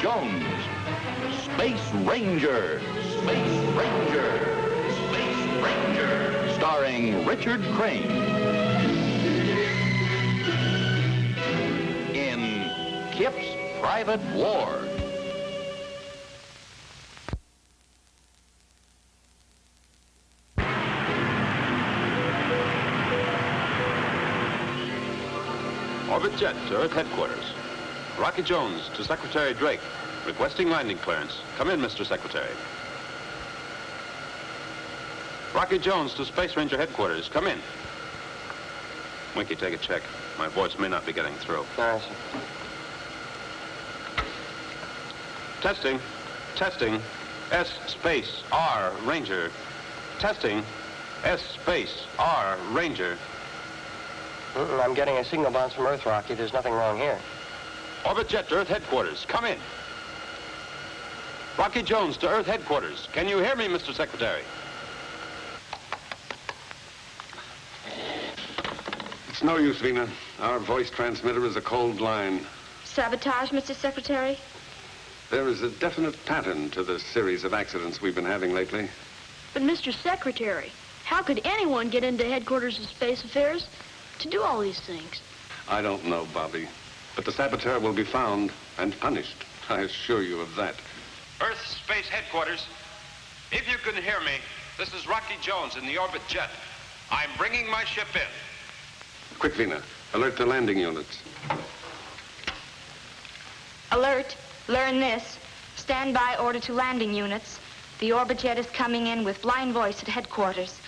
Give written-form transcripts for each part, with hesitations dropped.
Jones. Space Ranger, Space Ranger, Space Ranger. Starring Richard Crane. In Kip's Private War. Orbit jet to Earth headquarters. Rocky Jones to Secretary Drake, requesting landing clearance. Come in, Mr. Secretary. Rocky Jones to Space Ranger headquarters. Come in. Winky, take a check. My voice may not be getting through. All right, sir. Testing. Testing. S space R Ranger. Testing. S space R Ranger. I'm getting a signal bounce from Earth, Rocky. There's nothing wrong here. Orbit jet to Earth headquarters. Come in. Rocky Jones to Earth headquarters. Can you hear me, Mr. Secretary? It's no use, Vena. Our voice transmitter is a cold line. Sabotage, Mr. Secretary? There is a definite pattern to the series of accidents we've been having lately. But, Mr. Secretary, how could anyone get into headquarters of Space Affairs to do all these things? I don't know, Bobby. But the saboteur will be found and punished. I assure you of that. Earth Space Headquarters. If you can hear me, this is Rocky Jones in the orbit jet. I'm bringing my ship in. Quick, Vena. Alert the landing units. Alert. Learn this. Stand by order to landing units. The orbit jet is coming in with blind voice at headquarters.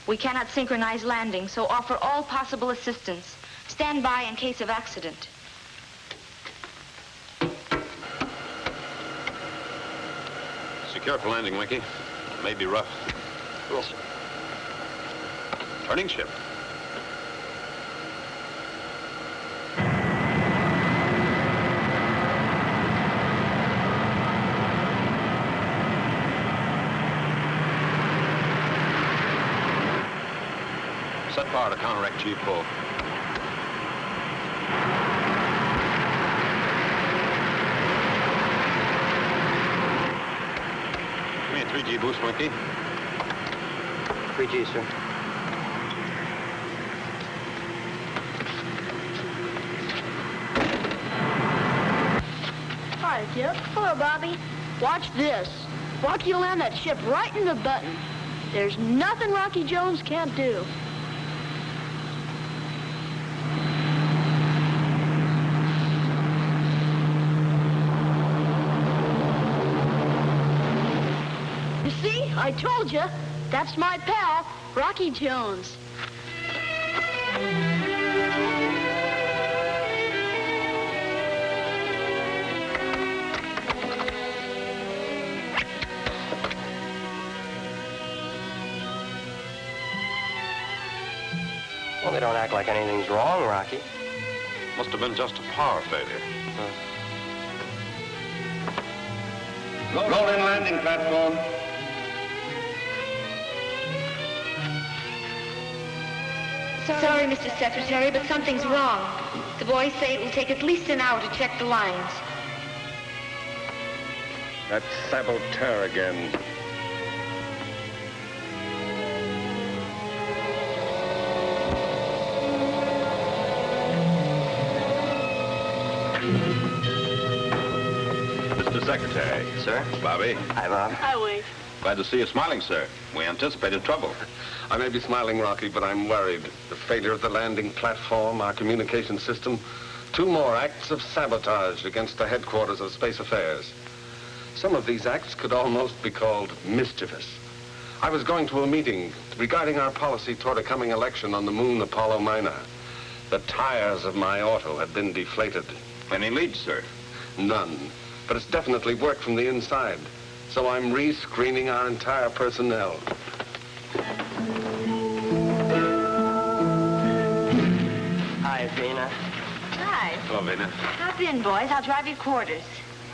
We cannot synchronize landing, so offer all possible assistance. Stand by in case of accident. Secure for landing, Winky. It may be rough. Yes, sir. Turning ship. Set power to counteract G-pull. Give me a 3G boost, Winky. 3G, sir. Hi, Kip. Hello, Bobby. Watch this. Rocky will land that ship right in the button. There's nothing Rocky Jones can't do. You see? I told you. That's my pal, Rocky Jones. Well, they don't act like anything's wrong, Rocky. Must have been just a power failure. Roll in landing platform. Sorry, Mr. Secretary, but something's wrong. The boys say it will take at least an hour to check the lines. That saboteur again. Mr. Secretary. Sir? Bobby. Hi, Bob. Hi, Wade. Glad to see you smiling, sir. We anticipated trouble. I may be smiling, Rocky, but I'm worried. The failure of the landing platform, our communication system, 2 more acts of sabotage against the headquarters of Space Affairs. Some of these acts could almost be called mischievous. I was going to a meeting regarding our policy toward a coming election on the moon Apollo Minor. The tires of my auto had been deflated. Any leads, sir? None. But it's definitely worked from the inside. So I'm re-screening our entire personnel. Hi, Vena. Hi. Hello, Vena. Hop in, boys. I'll drive your quarters.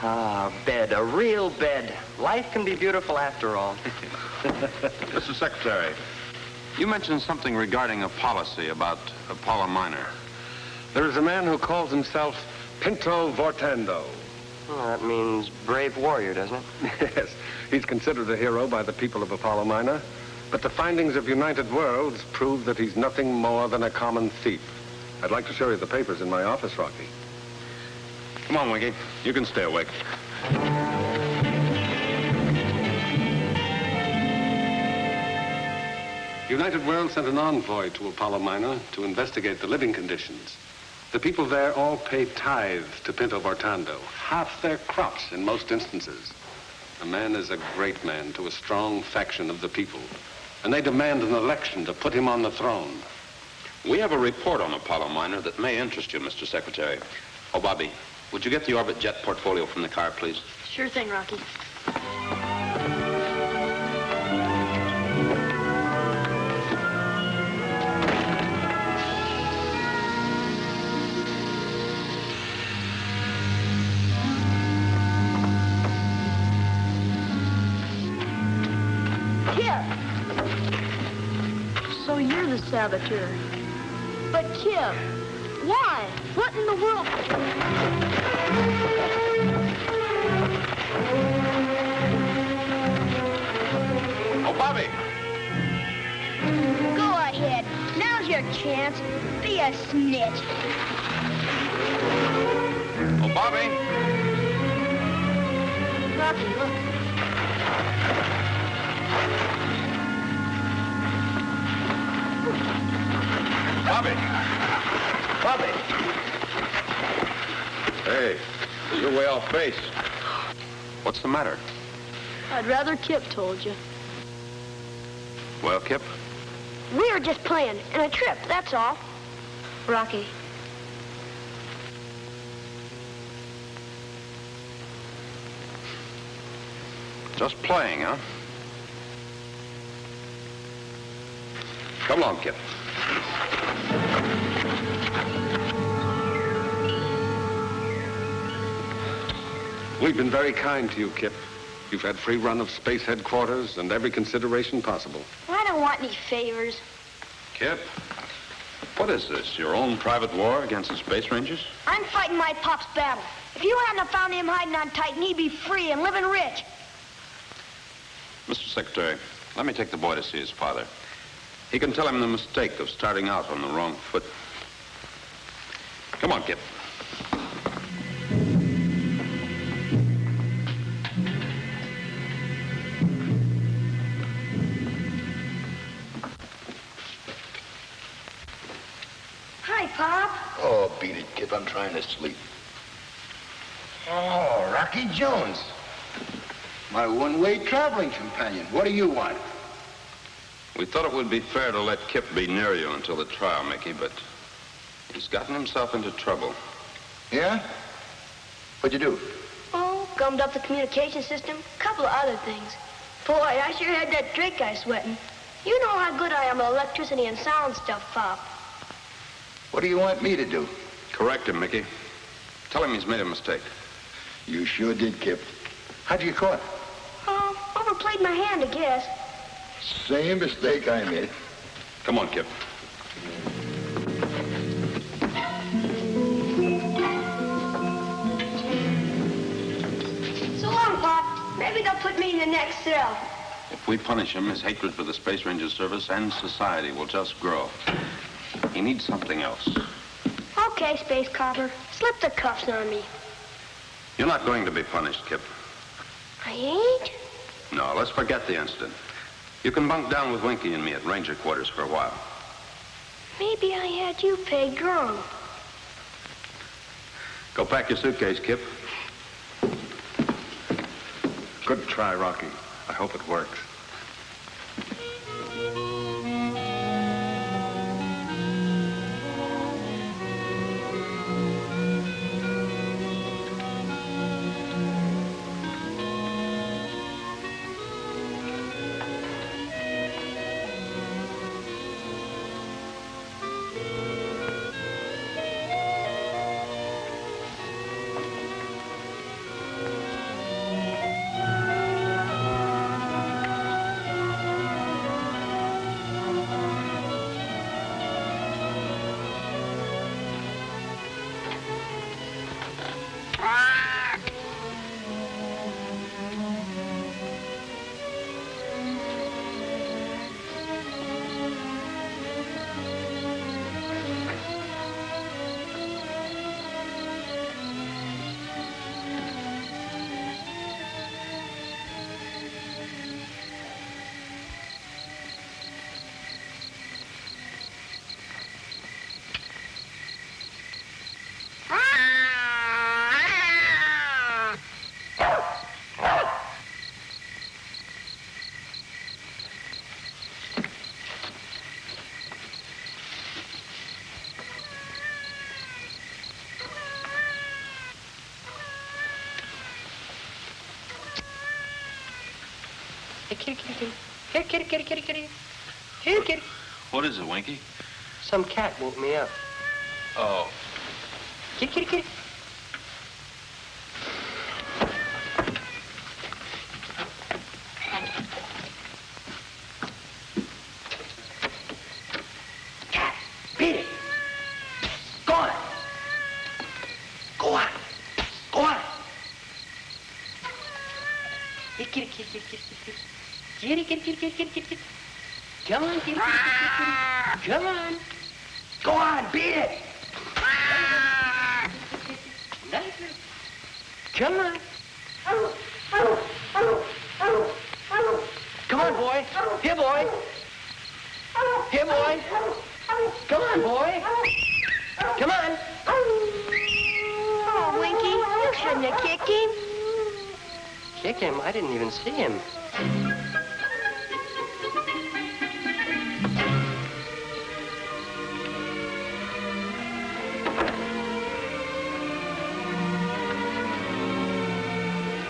Ah, bed, a real bed. Life can be beautiful after all. Mr. Secretary, you mentioned something regarding a policy about Apollo Minor. There is a man who calls himself Pinto Vortando. Well, that means brave warrior, doesn't it? Yes, he's considered a hero by the people of Apollo Minor, but the findings of United Worlds prove that he's nothing more than a common thief. I'd like to show you the papers in my office, Rocky. Come on, Winky. You can stay awake. United Worlds sent an envoy to Apollo Minor to investigate the living conditions. The people there all pay tithe to Pinto Bortando, half their crops in most instances. A man is a great man to a strong faction of the people, and they demand an election to put him on the throne. We have a report on Apollo Minor that may interest you, Mr. Secretary. Oh, Bobby, would you get the orbit jet portfolio from the car, please? Sure thing, Rocky. So you're the saboteur. But Kip, why? What in the world? Oh, Bobby! Go ahead. Now's your chance. Be a snitch. Oh, Bobby! Rocky, look. Bobby! Bobby! Hey, you're way off base. What's the matter? I'd rather Kip told you. Well, Kip? We were just playing, in a trip, that's all. Rocky. Just playing, huh? Come along, Kip. We've been very kind to you, Kip. You've had free run of space headquarters and every consideration possible. I don't want any favors. Kip, what is this? Your own private war against the Space Rangers? I'm fighting my pop's battle. If you hadn't have found him hiding on Titan, he'd be free and living rich. Mr. Secretary, let me take the boy to see his father. He can tell him the mistake of starting out on the wrong foot. Come on, Kip. Hi, Pop. Oh, beat it, Kip. I'm trying to sleep. Oh, Rocky Jones. My one-way traveling companion. What do you want? We thought it would be fair to let Kip be near you until the trial, Mickey, but he's gotten himself into trouble. Yeah? What'd you do? Oh, gummed up the communication system. Couple of other things. Boy, I sure had that drink guy sweating. You know how good I am at electricity and sound stuff, Pop. What do you want me to do? Correct him, Mickey. Tell him he's made a mistake. You sure did, Kip. How'd you get caught? Oh, overplayed my hand, I guess. Same mistake I made. Come on, Kip. So long, Pop. Maybe they'll put me in the next cell. If we punish him, his hatred for the Space Ranger Service and society will just grow. He needs something else. Okay, Space Copper. Slip the cuffs on me. You're not going to be punished, Kip. I ain't? No, let's forget the incident. You can bunk down with Winky and me at Ranger quarters for a while. Maybe I had you pegged wrong. Go pack your suitcase, Kip. Good try, Rocky. I hope it works. Hey, kitty, kitty, kitty. Here, kitty, kitty, kitty, kitty. Here, kitty. What is it, Winky? Some cat woke me up. Oh. Kitty, kitty, kitty. Cat, beat it. Go on. Go on. Go on. Hey, kitty, kitty, kitty, kitty, kitty. Kitty, kitty, kitty, kitty, kitty, kitty. Come on, kitty, kitty, kitty, kitty. Come on. Go on, beat it. Come on. Come on, boy. Here, boy. Here, boy. Come on, boy. Come on. Oh, Winky, you shouldn't have kicked him. Kick him? I didn't even see him.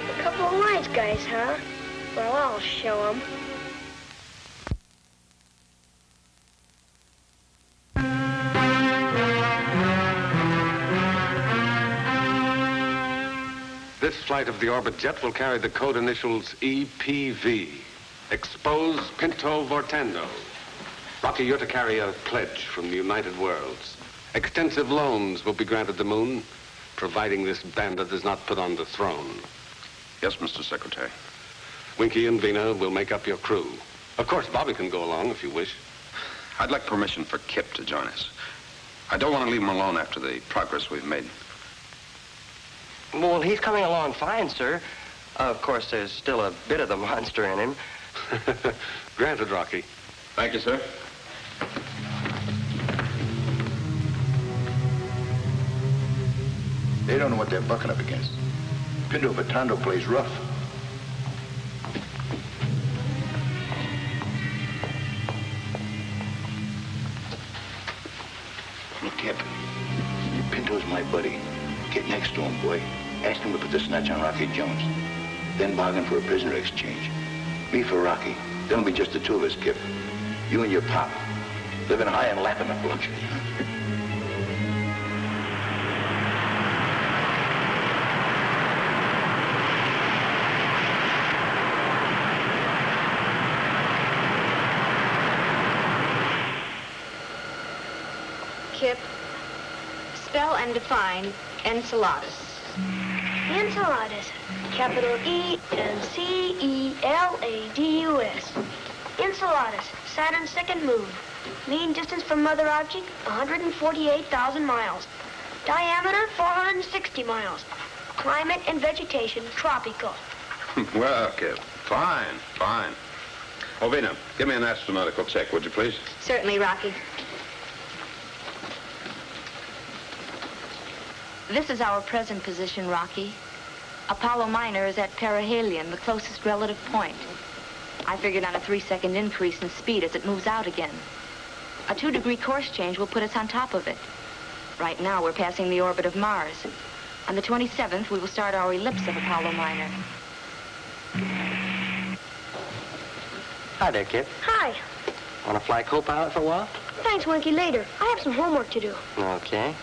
A couple of wise guys, huh? Well, I'll show them. This flight of the orbit jet will carry the code initials EPV. Expose Pinto Vortando. Rocky, you're to carry a pledge from the United Worlds. Extensive loans will be granted the moon, providing this bandit is not put on the throne. Yes, Mr. Secretary. Winky and Vena will make up your crew. Of course, Bobby can go along if you wish. I'd like permission for Kip to join us. I don't want to leave him alone after the progress we've made. Well, he's coming along fine, sir. Of course, there's still a bit of the monster in him. Granted, Rocky. Thank you, sir. They don't know what they're bucking up against. Pinto Vortando plays rough. Look, Kip. Pinto's my buddy. Get next to him, boy. Ask him to put the snatch on Rocky Jones. Then bargain for a prisoner exchange. Me for Rocky. Then it'll be just the two of us, Kip. You and your pop. Living high and lapping up luxury. Kip, spell and define enceladus. Enceladus. Capital E-N-C-E-L-A-D-U-S. Enceladus, Saturn's second moon. Mean distance from mother object, 148,000 miles. Diameter, 460 miles. Climate and vegetation, tropical. Well, Kip, fine, fine. Oh, Vena, give me an astronautical check, would you please? Certainly, Rocky. This is our present position, Rocky. Apollo Minor is at perihelion, the closest relative point. I figured on a 3-second increase in speed as it moves out again. A 2-degree course change will put us on top of it. Right now, we're passing the orbit of Mars. On the 27th, we will start our ellipse of Apollo Minor. Hi there, Kip. Hi. Want to fly co-pilot for a while? Thanks, Winky. Later. I have some homework to do. Okay.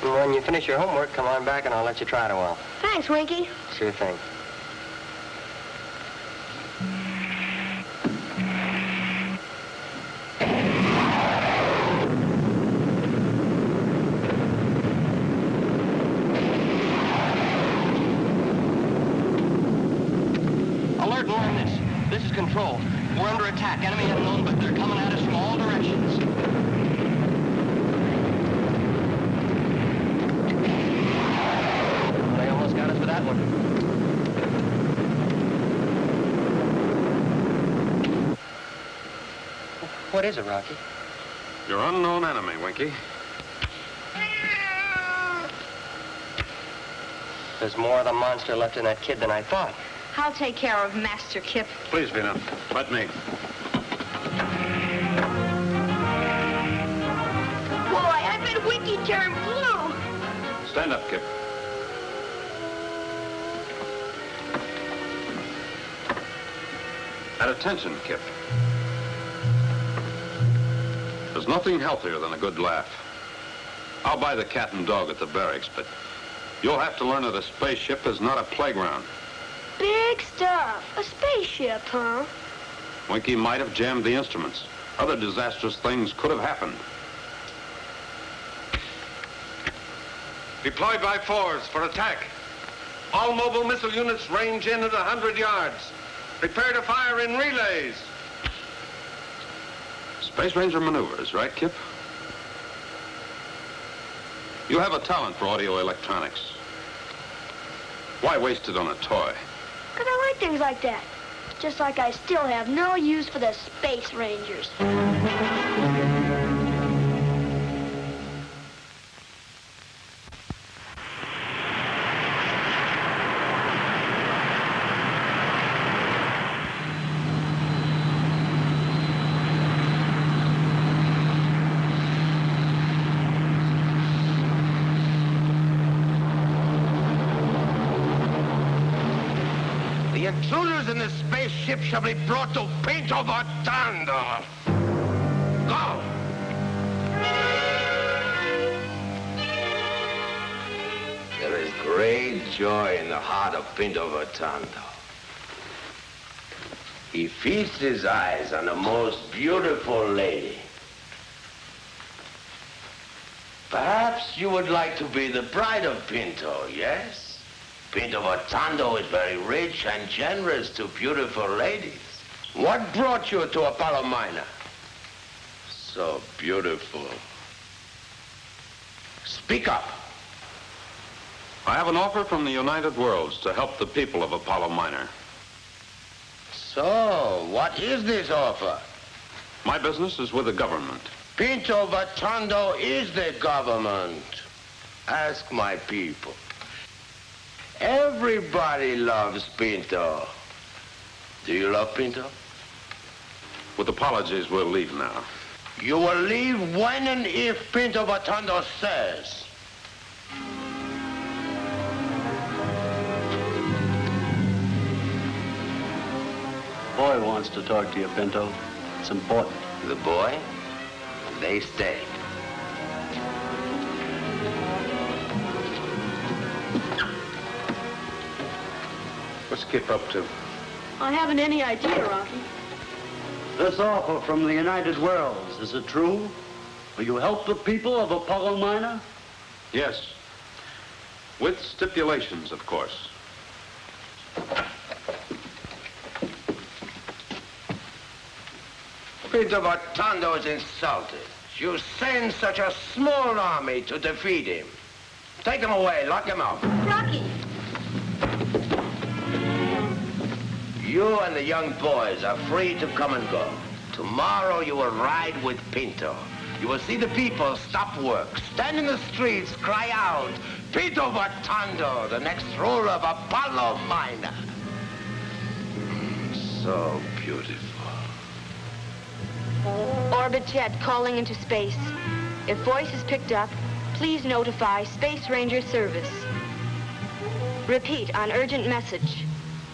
When you finish your homework, come on back and I'll let you try it a while. Thanks, Winky. Sure thing. Alert, learn this. This is control. We're under attack. Enemy unknown, but they're coming at us from all directions. They almost got us for that one. What is it, Rocky? Your unknown enemy, Winky. There's more of the monster left in that kid than I thought. I'll take care of Master Kip. Please, Vena, let me. Boy, I've been and Winky turn blue. Stand up, Kip. At attention, Kip. There's nothing healthier than a good laugh. I'll buy the cat and dog at the barracks, but you'll have to learn that a spaceship is not a playground. Big stuff. A spaceship, huh? Winky might have jammed the instruments. Other disastrous things could have happened. Deployed by fours for attack. All mobile missile units range in at 100 yards. Prepare to fire in relays. Space Ranger maneuvers, right, Kip? You have a talent for audio electronics. Why waste it on a toy? Because I like things like that. Just like I still have no use for the Space Rangers. The intruders in the spaceship shall be brought to Pinto. Go! There is great joy in the heart of Pinto. He feasts his eyes on the most beautiful lady. Perhaps you would like to be the bride of Pinto, yes? Pinto is very rich and generous to beautiful ladies. What brought you to Apollo Minor? So beautiful. Speak up. I have an offer from the United Worlds to help the people of Apollo Minor. So, what is this offer? My business is with the government. Pinto is the government. Ask my people. Everybody loves Pinto. Do you love Pinto? With apologies, we'll leave now. You will leave when and if Pinto says. Boy wants to talk to you, Pinto. It's important. The boy? They stay. What's Kip up to? I haven't any idea, Rocky. This offer from the United Worlds, is it true? Will you help the people of Apollo Minor? Yes. With stipulations, of course. Pinto is insulted. You send such a small army to defeat him. Take him away, lock him up. Rocky! You and the young boys are free to come and go. Tomorrow you will ride with Pinto. You will see the people stop work, stand in the streets, cry out, Pinto, the next ruler of Apollo Minor. So beautiful. Orbit jet calling into space. If voice is picked up, please notify Space Ranger Service. Repeat on urgent message.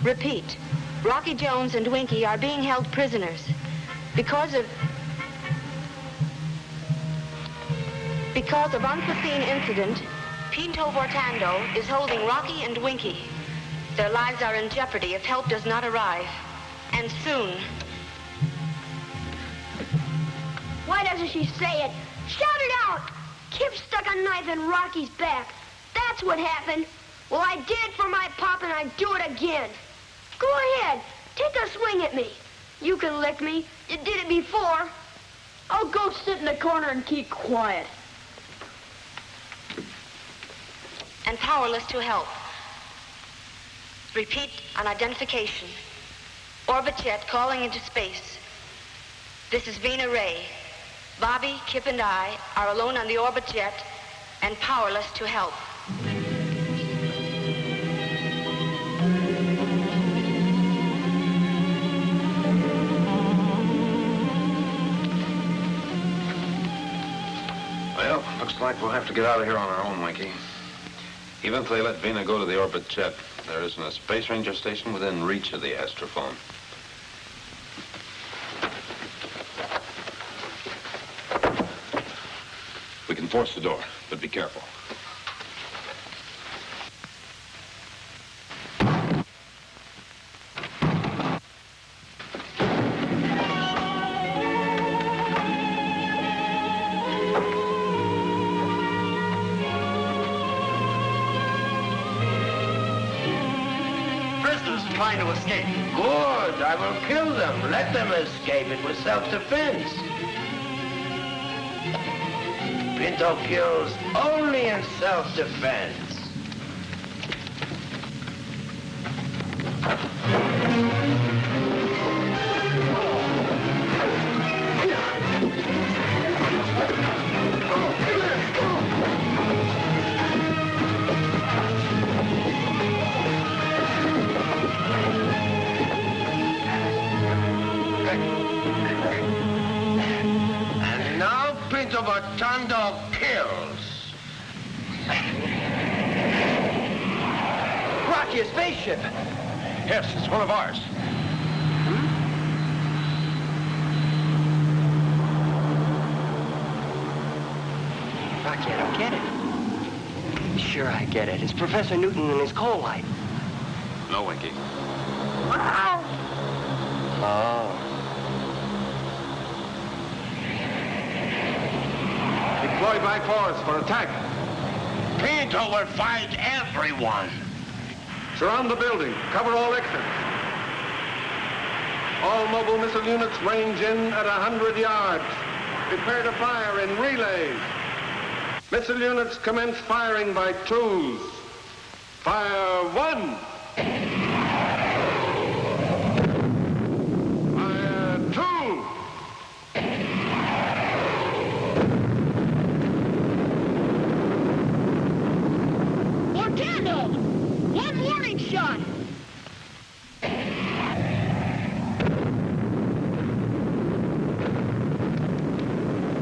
Repeat. Rocky Jones and Winky are being held prisoners because of unforeseen incident. Pinto is holding Rocky and Winky. Their lives are in jeopardy if help does not arrive. And soon. Why doesn't she say it? Shout it out! Kip stuck a knife in Rocky's back. That's what happened. Well, I did it for my pop and I'd do it again. Go ahead. Take a swing at me. You can lick me. You did it before. I'll go sit in the corner and keep quiet. And powerless to help. Repeat on identification. Orbit jet calling into space. This is Vena Ray. Bobby, Kip, and I are alone on the orbit jet and powerless to help. Well, Well, looks like we'll have to get out of here on our own, Winky. Even if they let Vena go to the orbit jet, there isn't a Space Ranger station within reach of the astrophone. We can force the door, but be careful. Trying to escape. Good. I will kill them. Let them escape. It was self-defense. Pinto kills only in self-defense. Pinto kills. Rocky, a spaceship. Yes, it's one of ours. Rocky, I don't get it. Sure, I get it. It's Professor Newton and his coal light. No, Winky. Oh. Deploy by force for attack. Pinto will fight everyone. Surround the building. Cover all exits. All mobile missile units range in at 100 yards. Prepare to fire in relays. Missile units commence firing by twos. Fire one. Fire two. Mortando! One warning shot!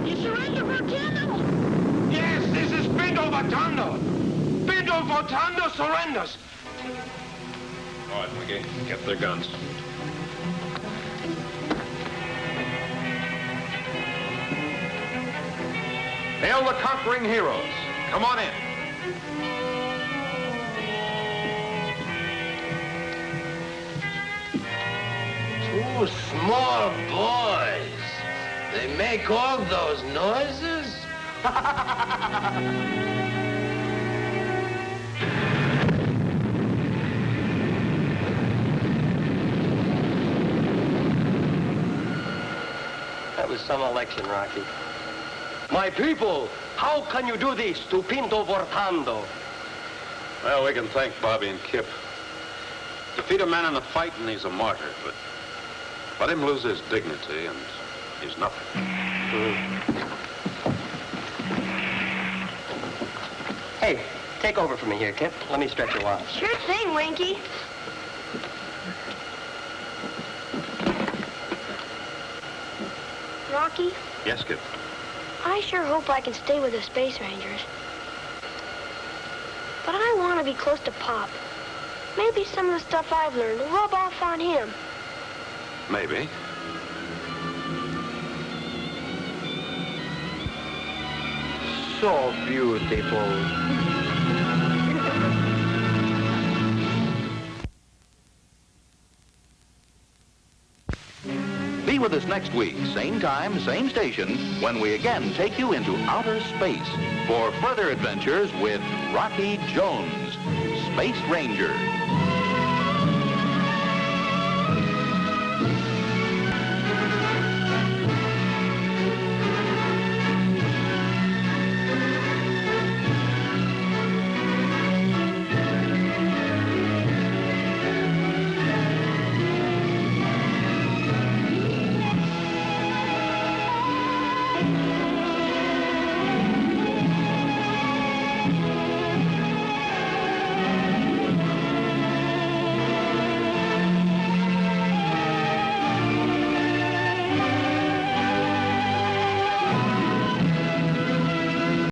You surrender, Mortando? Yes, this is Pinto Votando. Pinto Votando surrenders. All right, Winky, get their guns. Hail the conquering heroes. Come on in. Two small boys. They make all those noises? That was some election, Rocky. My people, how can you do this to Pinto Votando? Well, we can thank Bobby and Kip. Defeat a man in a fight and he's a martyr, but let him lose his dignity and he's nothing. Hey, take over from me here, Kip. Let me stretch your watch. Sure thing, Winky. Rocky, Yes, Kip. I sure hope I can stay with the Space Rangers. But I want to be close to Pop. Maybe some of the stuff I've learned will rub off on him. Maybe. So beautiful. Be with us next week, same time, same station, when we again take you into outer space for further adventures with Rocky Jones, Space Ranger.